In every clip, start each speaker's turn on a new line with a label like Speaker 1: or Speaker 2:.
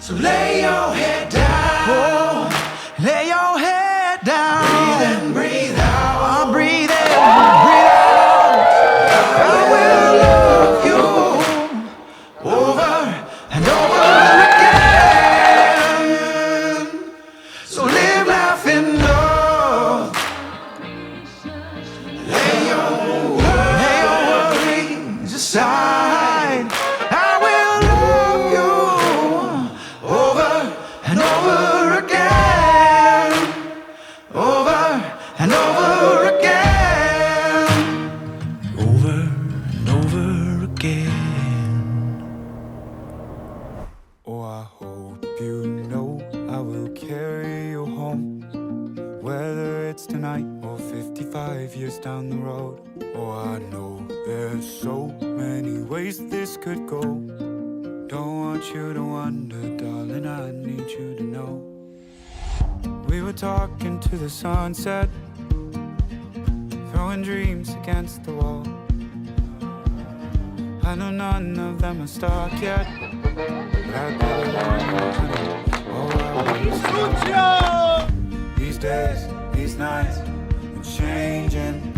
Speaker 1: So lay your head down. Lay your head down. Breathe in, breathe out. I'll breathe in, breathe out. I will love you over and over again. So live, laugh, and love. Lay your worries aside. I will love you over and over again. Over and over again. Over and over again.
Speaker 2: Oh, I hope you know I will carry you home, whether it's tonight or 55 years down the road. Oh, I know there's so many ways this could go. Don't want you to wonder, darling, I need you to know. We were talking to the sunset, throwing dreams against the wall. I know none of them are stuck yet, but I really want you to know. These days, these nights, I'm changing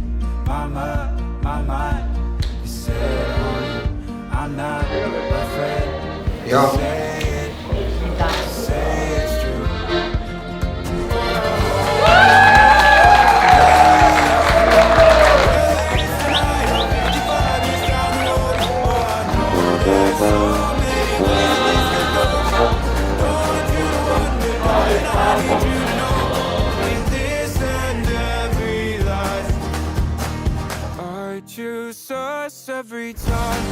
Speaker 2: my mind. You said, honey, I'm not afraid.
Speaker 3: Ja.
Speaker 2: Say it's true. I choose us every time.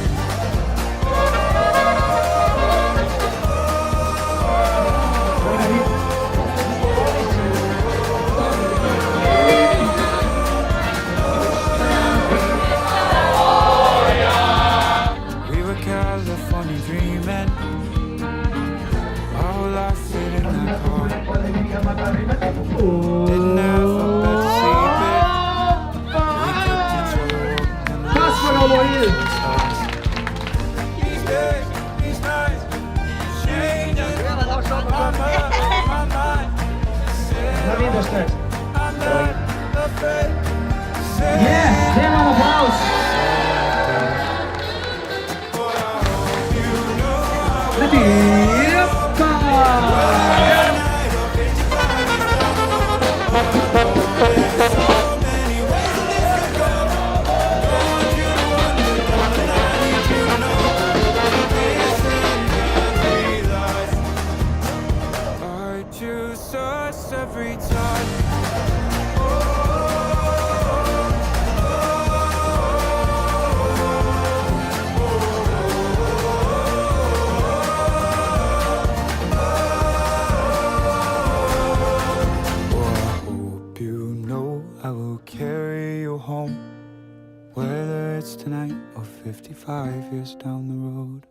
Speaker 2: We were California dreaming, our whole life sit in that car. Didn't have a bed to sleep in. We kept each other open. These days, these nights, changing my mind. I'm not afraid.
Speaker 4: Yes, give him an applause.
Speaker 2: I choose us every time. I will carry you home, whether it's tonight or 55 years down the road.